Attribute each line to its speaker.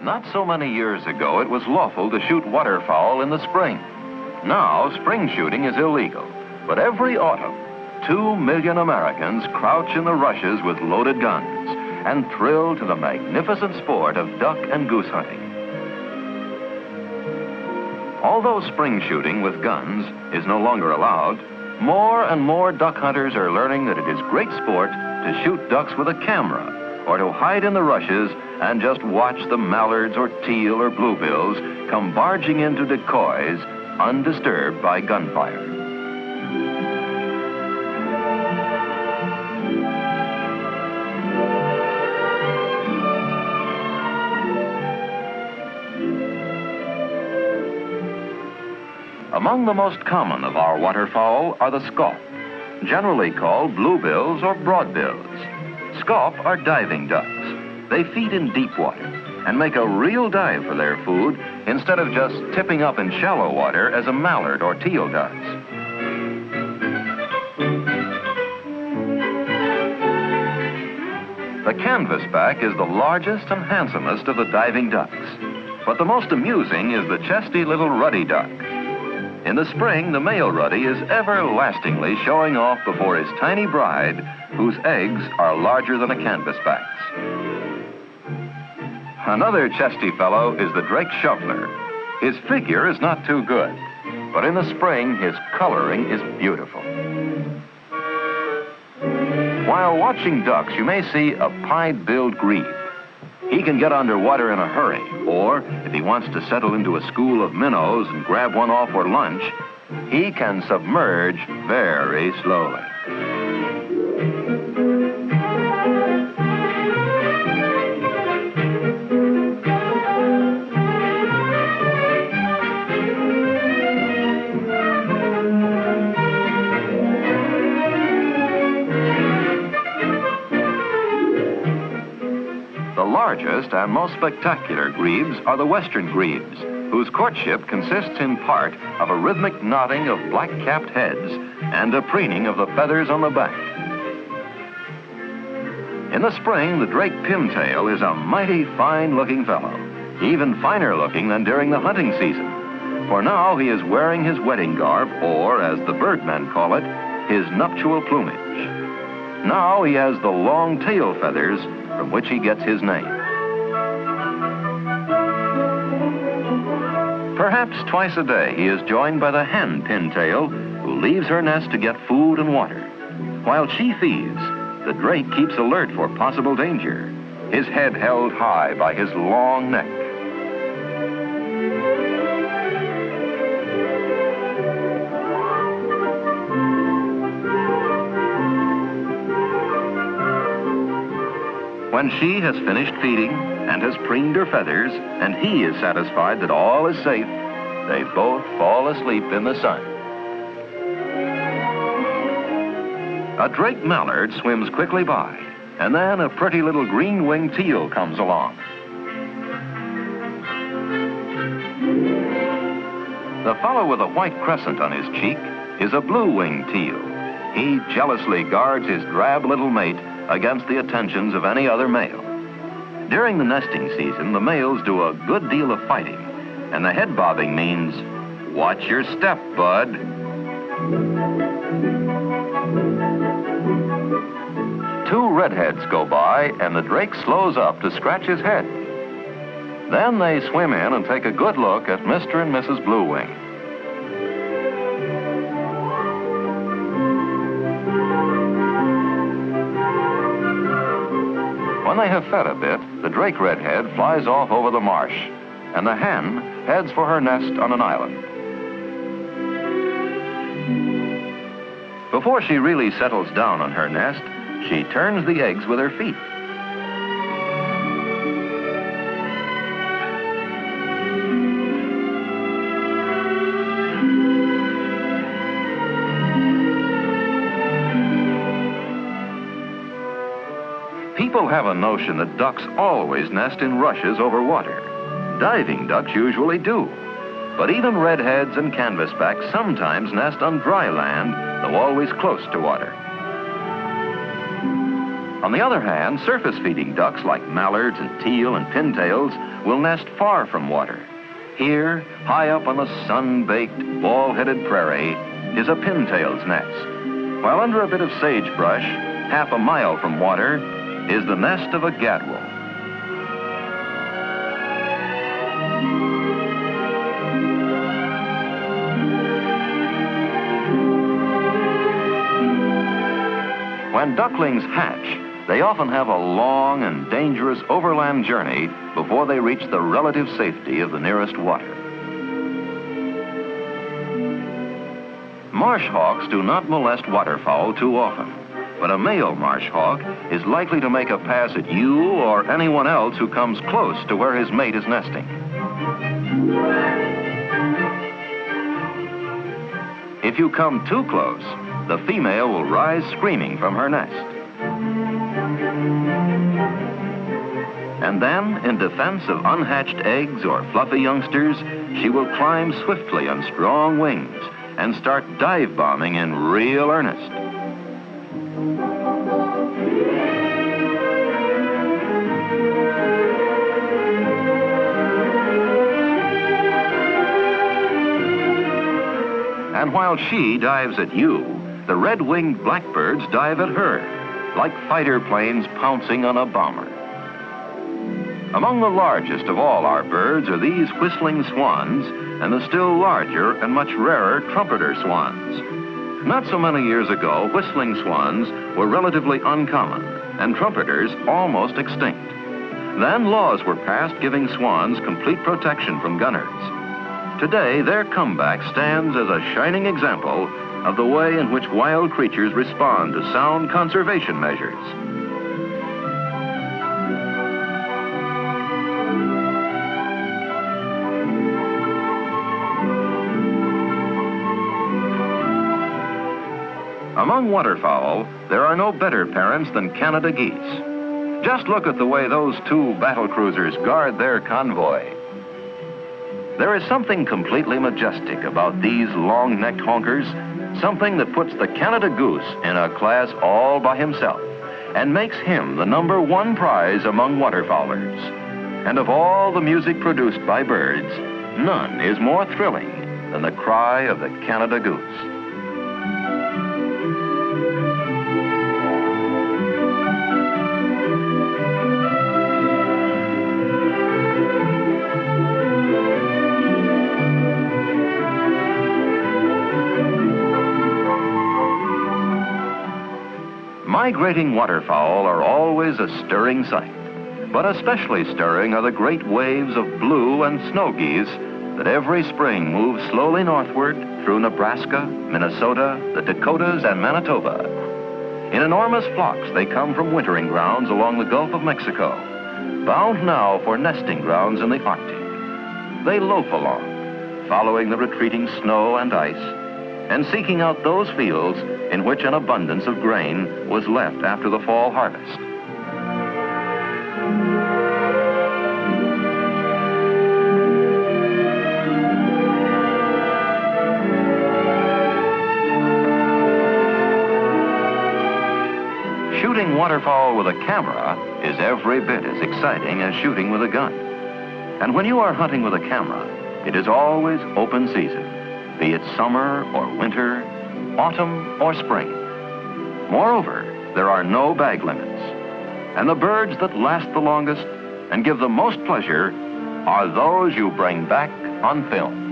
Speaker 1: Not so many years ago, it was lawful to shoot waterfowl in the spring. Now, spring shooting is illegal. But every autumn, 2 million Americans crouch in the rushes with loaded guns and thrill to the magnificent sport of duck and goose hunting. Although spring shooting with guns is no longer allowed, more and more duck hunters are learning that it is great sport to shoot ducks with a camera or to hide in the rushes and just watch the mallards or teal or bluebills come barging into decoys undisturbed by gunfire. Among the most common of our waterfowl are the scaup, generally called bluebills or broadbills. Scaup are diving ducks. They feed in deep water and make a real dive for their food instead of just tipping up in shallow water as a mallard or teal does. The canvasback is the largest and handsomest of the diving ducks, but the most amusing is the chesty little ruddy duck. In the spring, the male ruddy is everlastingly showing off before his tiny bride, whose eggs are larger than a canvasback's. Another chesty fellow is the drake shoveler. His figure is not too good, but in the spring, his coloring is beautiful. While watching ducks, you may see a pied-billed grebe. He can get underwater in a hurry, or if he wants to settle into a school of minnows and grab one off for lunch, he can submerge very slowly. The largest and most spectacular grebes are the western grebes, whose courtship consists in part of a rhythmic nodding of black-capped heads and a preening of the feathers on the back. In the spring, the drake pintail is a mighty fine-looking fellow, even finer-looking than during the hunting season. For now, he is wearing his wedding garb, or, as the birdmen call it, his nuptial plumage. Now he has the long tail feathers from which he gets his name. Perhaps twice a day he is joined by the hen pintail, who leaves her nest to get food and water. While she feeds, the drake keeps alert for possible danger, his head held high by his long neck. When she has finished feeding and has preened her feathers, and he is satisfied that all is safe, they both fall asleep in the sun. A drake mallard swims quickly by, and then a pretty little green-winged teal comes along. The fellow with a white crescent on his cheek is a blue-winged teal. He jealously guards his drab little mate against the attentions of any other male. During the nesting season, the males do a good deal of fighting, and the head bobbing means, watch your step, bud. Two redheads go by, and the drake slows up to scratch his head. Then they swim in and take a good look at Mr. and Mrs. Bluewing. When they have fed a bit, the drake redhead flies off over the marsh, and the hen heads for her nest on an island. Before she really settles down on her nest, she turns the eggs with her feet. People have a notion that ducks always nest in rushes over water. Diving ducks usually do. But even redheads and canvasbacks sometimes nest on dry land, though always close to water. On the other hand, surface-feeding ducks like mallards and teal and pintails will nest far from water. Here, high up on the sun-baked, ball-headed prairie, is a pintail's nest, while under a bit of sagebrush, half a mile from water, is the nest of a gadwall. When ducklings hatch, they often have a long and dangerous overland journey before they reach the relative safety of the nearest water. Marsh hawks do not molest waterfowl too often, but a male marsh hawk is likely to make a pass at you or anyone else who comes close to where his mate is nesting. If you come too close, the female will rise screaming from her nest. And then, in defense of unhatched eggs or fluffy youngsters, she will climb swiftly on strong wings and start dive bombing in real earnest. And while she dives at you, the red-winged blackbirds dive at her, like fighter planes pouncing on a bomber. Among the largest of all our birds are these whistling swans and the still larger and much rarer trumpeter swans. Not so many years ago, whistling swans were relatively uncommon and trumpeters almost extinct. Then laws were passed giving swans complete protection from gunners. Today, their comeback stands as a shining example of the way in which wild creatures respond to sound conservation measures. Among waterfowl, there are no better parents than Canada geese. Just look at the way those two battle cruisers guard their convoy. There is something completely majestic about these long-necked honkers, something that puts the Canada goose in a class all by himself and makes him the #1 prize among waterfowlers. And of all the music produced by birds, none is more thrilling than the cry of the Canada goose. Migrating waterfowl are always a stirring sight, but especially stirring are the great waves of blue and snow geese that every spring move slowly northward through Nebraska, Minnesota, the Dakotas, and Manitoba. In enormous flocks, they come from wintering grounds along the Gulf of Mexico, bound now for nesting grounds in the Arctic. They loaf along, following the retreating snow and ice, and seeking out those fields in which an abundance of grain was left after the fall harvest. Shooting waterfowl with a camera is every bit as exciting as shooting with a gun. And when you are hunting with a camera, it is always open season, be it summer or winter, autumn or spring. Moreover, there are no bag limits. And the birds that last the longest and give the most pleasure are those you bring back on film.